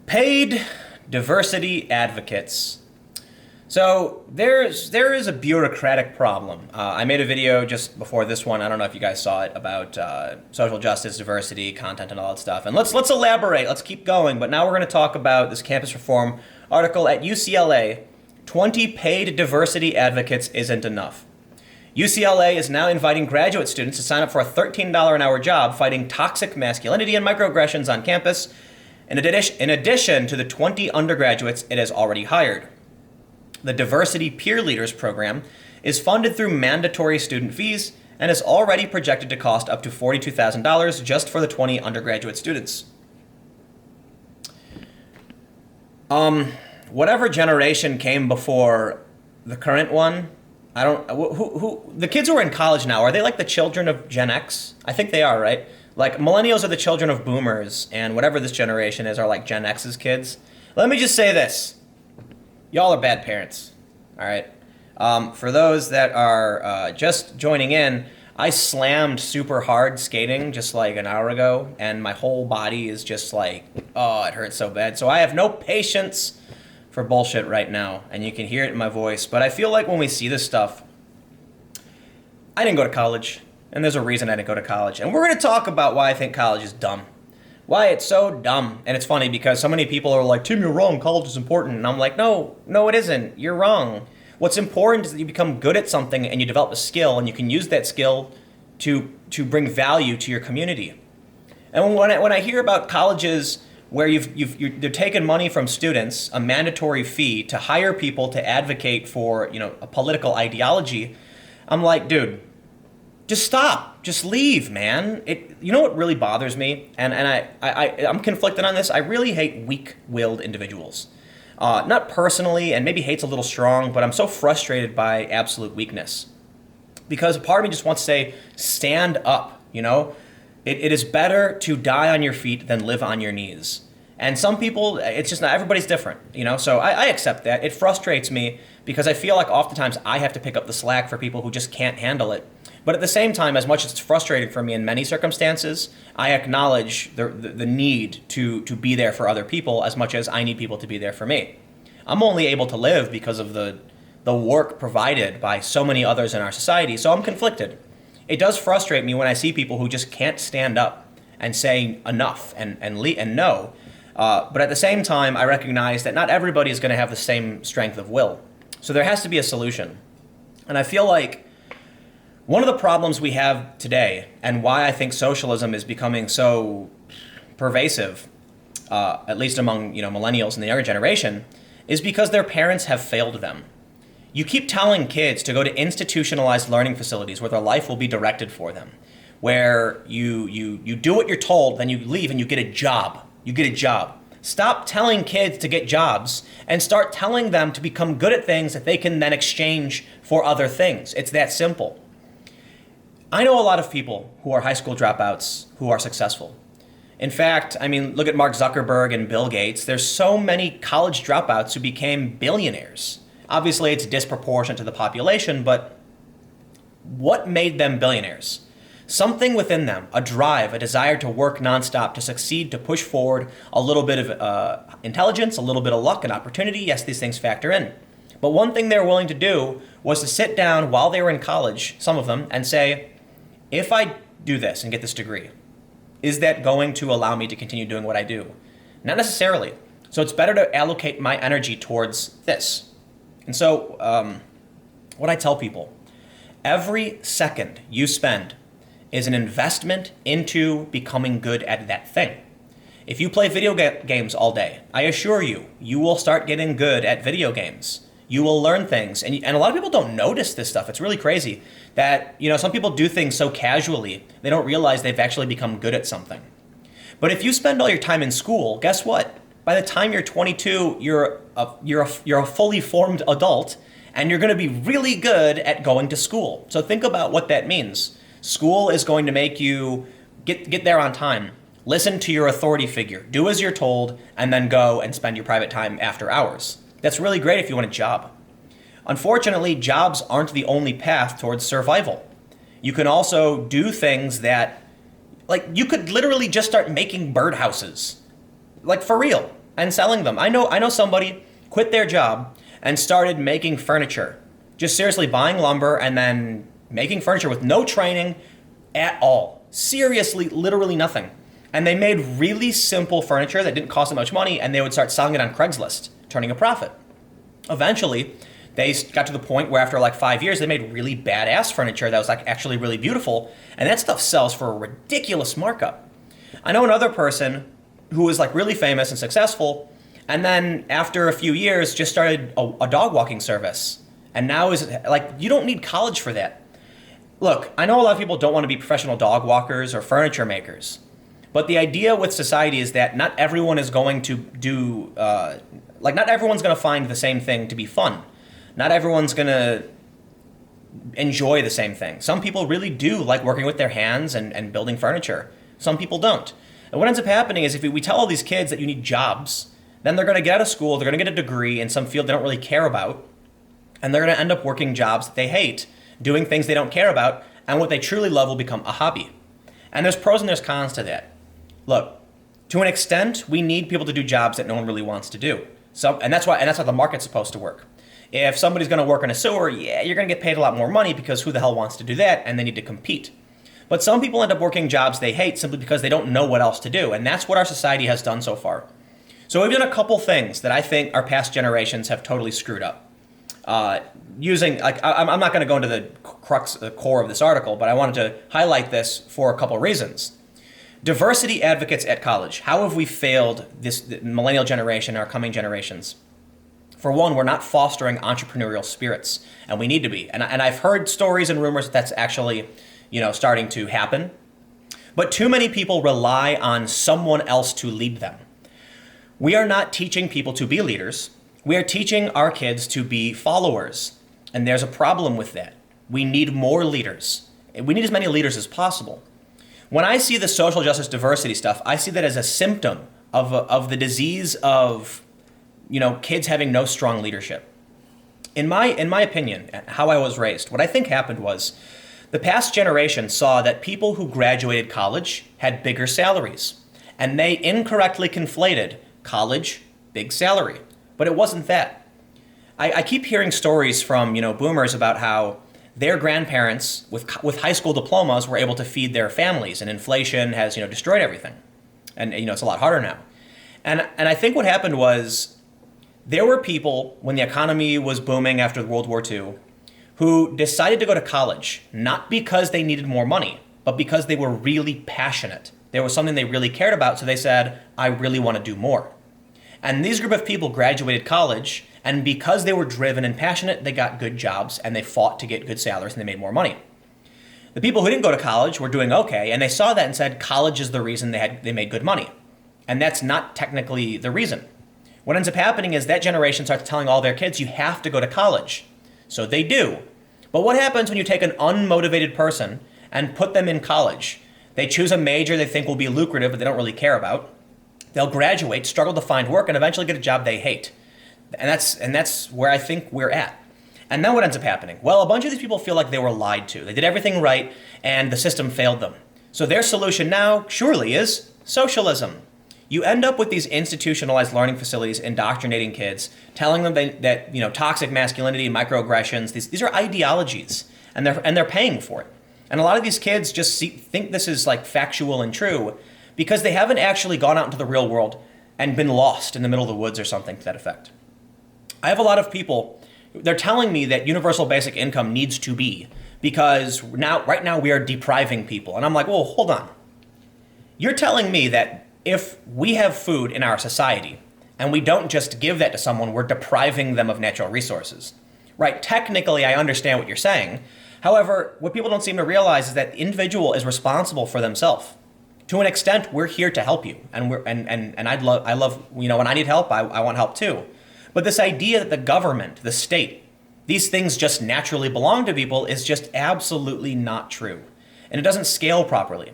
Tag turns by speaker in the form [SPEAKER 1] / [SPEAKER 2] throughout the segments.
[SPEAKER 1] Paid diversity advocates. So there is a bureaucratic problem. I made a video just before this one. I don't know if you guys saw it about social justice, diversity, content, and all that stuff. And let's elaborate. Let's keep going. But now we're going to talk about this campus reform article at UCLA. 20 paid diversity advocates isn't enough. UCLA is now inviting graduate students to sign up for a $13 an hour job fighting toxic masculinity and microaggressions on campus, in addition to the 20 undergraduates it has already hired. The Diversity Peer Leaders program is funded through mandatory student fees and is already projected to cost up to $42,000 just for the 20 undergraduate students. Whatever generation came before the current one, I don't, who the kids who are in college now, are they like the children of Gen X? I think they are, right? Like millennials are the children of boomers, and whatever this generation is are like Gen X's kids. Let me just say this. Y'all are bad parents, all right? For those that are just joining in, I slammed super hard skating just like an hour ago, and my whole body is just like, oh, it hurts so bad. So I have no patience for bullshit right now, and you can hear it in my voice. But I feel like when we see this stuff, I didn't go to college, and there's a reason I didn't go to college. And we're going to talk about why I think college is dumb. Why it's so dumb. And it's funny because so many people are like, Tim, you're wrong, college is important. And I'm like, no, it isn't. You're wrong. What's important is that you become good at something and you develop a skill, and you can use that skill to bring value to your community. And when I hear about colleges where they're taking money from students, a mandatory fee, to hire people to advocate for, a political ideology, I'm like, dude, just stop. Just leave, man. You know what really bothers me? And I'm conflicted on this. I really hate weak-willed individuals. Not personally, and maybe hate's a little strong, but I'm so frustrated by absolute weakness. Because a part of me just wants to say, stand up, It is better to die on your feet than live on your knees. And some people, it's just not, everybody's different, So I accept that. It frustrates me because I feel like oftentimes I have to pick up the slack for people who just can't handle it. But at the same time, as much as it's frustrating for me in many circumstances, I acknowledge the need to be there for other people as much as I need people to be there for me. I'm only able to live because of the work provided by so many others in our society, so I'm conflicted. It does frustrate me when I see people who just can't stand up and say enough and no. But at the same time, I recognize that not everybody is going to have the same strength of will. So there has to be a solution. And I feel like one of the problems we have today, and why I think socialism is becoming so pervasive, at least among millennials and the younger generation, is because their parents have failed them. You keep telling kids to go to institutionalized learning facilities where their life will be directed for them, where you do what you're told, then you leave and you get a job. You get a job. Stop telling kids to get jobs and start telling them to become good at things that they can then exchange for other things. It's that simple. I know a lot of people who are high school dropouts who are successful. In fact, look at Mark Zuckerberg and Bill Gates. There's so many college dropouts who became billionaires. Obviously, it's disproportionate to the population, but what made them billionaires? Something within them, a drive, a desire to work nonstop, to succeed, to push forward, a little bit of intelligence, a little bit of luck and opportunity. Yes, these things factor in. But one thing they were willing to do was to sit down while they were in college, some of them, and say, if I do this and get this degree, is that going to allow me to continue doing what I do? Not necessarily. So it's better to allocate my energy towards this. And so what I tell people, every second you spend is an investment into becoming good at that thing. If you play video games all day, I assure you, you will start getting good at video games. You will learn things. And a lot of people don't notice this stuff. It's really crazy that, some people do things so casually, they don't realize they've actually become good at something. But if you spend all your time in school, guess what? By the time you're 22, you're a fully formed adult, and you're going to be really good at going to school. So think about what that means. School is going to make you get there on time. Listen to your authority figure. Do as you're told, and then go and spend your private time after hours. That's really great if you want a job. Unfortunately, jobs aren't the only path towards survival. You can also do things that, you could literally just start making birdhouses. For real. and selling them. I know somebody quit their job and started making furniture. Just seriously buying lumber and then making furniture with no training at all. Seriously, literally nothing. And they made really simple furniture that didn't cost them much money, and they would start selling it on Craigslist, turning a profit. Eventually, they got to the point where after like 5 years, they made really badass furniture that was like actually really beautiful, and that stuff sells for a ridiculous markup. I know another person who was like really famous and successful, and then after a few years just started a dog walking service. And now is like, you don't need college for that. Look, I know a lot of people don't want to be professional dog walkers or furniture makers, but the idea with society is that not everyone is going to do, not everyone's going to find the same thing to be fun. Not everyone's going to enjoy the same thing. Some people really do like working with their hands and building furniture. Some people don't. And what ends up happening is if we tell all these kids that you need jobs, then they're going to get out of school, they're going to get a degree in some field they don't really care about, and they're going to end up working jobs that they hate, doing things they don't care about, and what they truly love will become a hobby. And there's pros and there's cons to that. Look, to an extent, we need people to do jobs that no one really wants to do. And that's why the market's supposed to work. If somebody's going to work in a sewer, yeah, you're going to get paid a lot more money because who the hell wants to do that, and they need to compete. But some people end up working jobs they hate simply because they don't know what else to do, and that's what our society has done so far. So we've done a couple things that I think our past generations have totally screwed up. I'm not going to go into the core of this article, but I wanted to highlight this for a couple reasons. Diversity advocates at college. How have we failed the millennial generation, our coming generations? For one, we're not fostering entrepreneurial spirits, and we need to be. And I've heard stories and rumors that that's actually, starting to happen. But too many people rely on someone else to lead them. We are not teaching people to be leaders. We are teaching our kids to be followers. And there's a problem with that. We need more leaders. We need as many leaders as possible. When I see the social justice diversity stuff, I see that as a symptom of the disease of kids having no strong leadership. In my opinion, how I was raised, what I think happened was the past generation saw that people who graduated college had bigger salaries, and they incorrectly conflated college, big salary. But it wasn't that. I keep hearing stories from boomers about how their grandparents with high school diplomas were able to feed their families, and inflation has destroyed everything, and it's a lot harder now. And I think what happened was there were people when the economy was booming after World War II who decided to go to college not because they needed more money, but because they were really passionate. There was something they really cared about, so they said, I really want to do more. And these group of people graduated college, and because they were driven and passionate, they got good jobs, and they fought to get good salaries, and they made more money. The people who didn't go to college were doing okay, and they saw that and said college is the reason they made good money. And that's not technically the reason. What ends up happening is that generation starts telling all their kids, you have to go to college. So they do. But what happens when you take an unmotivated person and put them in college? They choose a major they think will be lucrative, but they don't really care about. They'll graduate, struggle to find work, and eventually get a job they hate. And that's where I think we're at. And then what ends up happening? Well, a bunch of these people feel like they were lied to. They did everything right, and the system failed them. So their solution now, surely, is socialism. You end up with these institutionalized learning facilities indoctrinating kids, telling them that toxic masculinity, microaggressions, these are ideologies, and they're paying for it. And a lot of these kids just think this is like factual and true because they haven't actually gone out into the real world and been lost in the middle of the woods or something to that effect. I have a lot of people, they're telling me that universal basic income needs to be because right now we are depriving people. And I'm like, well, hold on. You're telling me that if we have food in our society and we don't just give that to someone, we're depriving them of natural resources. Right, technically I understand what you're saying. However, what people don't seem to realize is that the individual is responsible for themselves. To an extent, we're here to help you, and I love when I need help, I want help too. But this idea that the government, the state, these things just naturally belong to people is just absolutely not true, and it doesn't scale properly.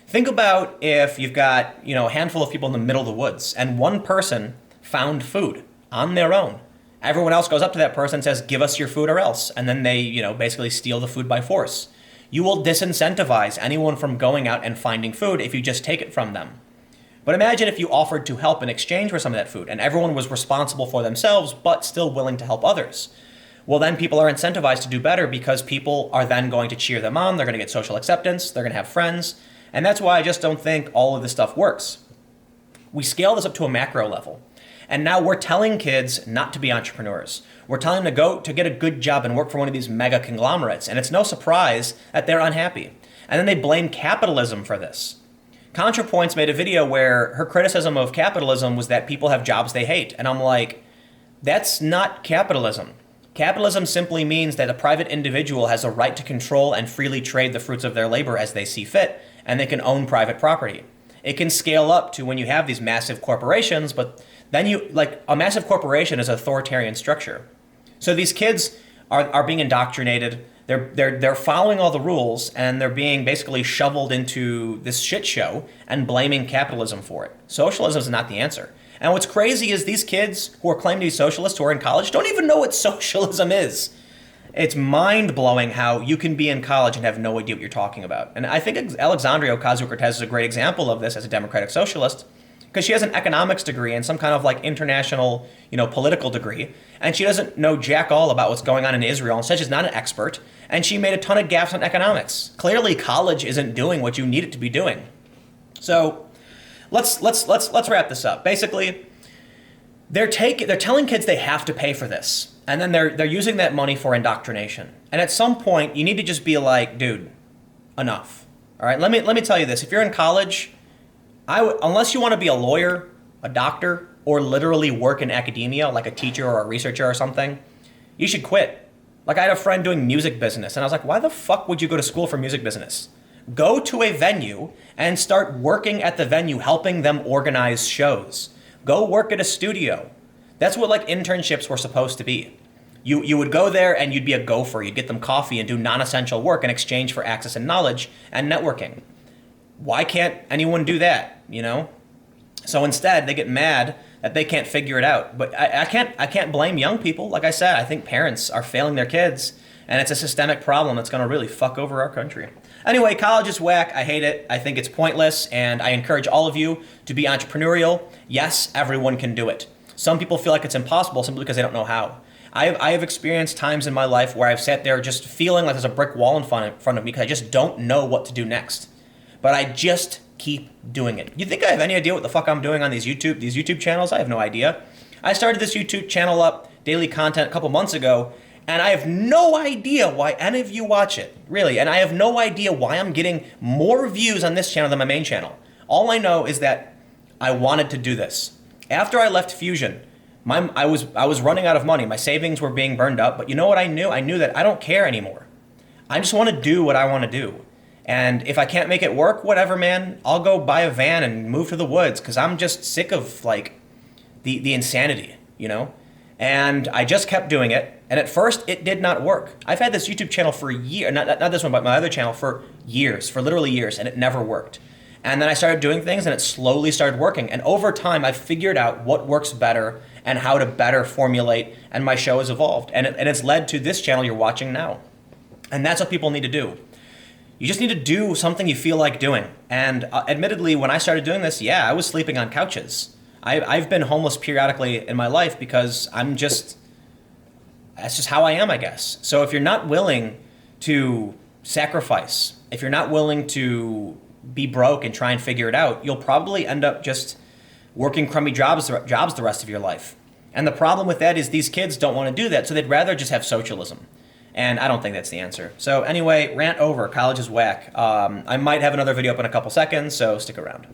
[SPEAKER 1] Think about if you've got a handful of people in the middle of the woods, and one person found food on their own. Everyone else goes up to that person and says, give us your food or else. And then they, basically steal the food by force. You will disincentivize anyone from going out and finding food if you just take it from them. But imagine if you offered to help in exchange for some of that food and everyone was responsible for themselves but still willing to help others. Well, then people are incentivized to do better because people are then going to cheer them on. They're going to get social acceptance. They're going to have friends. And that's why I just don't think all of this stuff works. We scale this up to a macro level. And now we're telling kids not to be entrepreneurs. We're telling them to go to get a good job and work for one of these mega conglomerates. And it's no surprise that they're unhappy. And then they blame capitalism for this. ContraPoints made a video where her criticism of capitalism was that people have jobs they hate. And I'm like, that's not capitalism. Capitalism simply means that a private individual has a right to control and freely trade the fruits of their labor as they see fit, and they can own private property. It can scale up to when you have these massive corporations, but then a massive corporation is an authoritarian structure. So these kids are being indoctrinated. They're following all the rules, and they're being basically shoveled into this shit show and blaming capitalism for it. Socialism is not the answer. And what's crazy is these kids who are claiming to be socialists who are in college don't even know what socialism is. It's mind-blowing how you can be in college and have no idea what you're talking about. And I think Alexandria Ocasio-Cortez is a great example of this as a democratic socialist, because she has an economics degree and some kind of like international, political degree, and she doesn't know jack all about what's going on in Israel. Instead, she's not an expert, and she made a ton of gaffes on economics. Clearly, college isn't doing what you need it to be doing. So let's wrap this up. Basically, they're telling kids they have to pay for this, and then they're using that money for indoctrination. And at some point, you need to just be like, dude, enough. All right, let me tell you this: if you're in college, unless you want to be a lawyer, a doctor, or literally work in academia, like a teacher or a researcher or something, you should quit. Like, I had a friend doing music business, and I was like, why the fuck would you go to school for music business? Go to a venue and start working at the venue, helping them organize shows. Go work at a studio. That's what like internships were supposed to be. You would go there and you'd be a gopher. You'd get them coffee and do non-essential work in exchange for access and knowledge and networking. Why can't anyone do that, So instead, they get mad that they can't figure it out. But I can't blame young people. Like I said, I think parents are failing their kids, and it's a systemic problem that's going to really fuck over our country. Anyway, college is whack. I hate it. I think it's pointless, and I encourage all of you to be entrepreneurial. Yes, everyone can do it. Some people feel like it's impossible simply because they don't know how. I have experienced times in my life where I've sat there just feeling like there's a brick wall in front of me because I just don't know what to do next. But I just keep doing it. You think I have any idea what the fuck I'm doing on these YouTube channels? I have no idea. I started this YouTube channel up, daily content, a couple months ago, and I have no idea why any of you watch it, really. And I have no idea why I'm getting more views on this channel than my main channel. All I know is that I wanted to do this. After I left Fusion, I was running out of money. My savings were being burned up. But you know what I knew? I knew that I don't care anymore. I just want to do what I want to do. And if I can't make it work, whatever, man. I'll go buy a van and move to the woods because I'm just sick of like the insanity, And I just kept doing it. And at first, it did not work. I've had this YouTube channel for years, not this one, but my other channel for years, for literally years, and it never worked. And then I started doing things, and it slowly started working. And over time, I've figured out what works better and how to better formulate, and my show has evolved. And it's led to this channel you're watching now. And that's what people need to do. You just need to do something you feel like doing. And admittedly, when I started doing this, yeah, I was sleeping on couches. I've been homeless periodically in my life because that's just how I am, I guess. So if you're not willing to sacrifice, if you're not willing to be broke and try and figure it out, you'll probably end up just working crummy jobs the rest of your life. And the problem with that is these kids don't want to do that, so they'd rather just have socialism. And I don't think that's the answer. So anyway, rant over. College is whack. I might have another video up in a couple seconds, so stick around.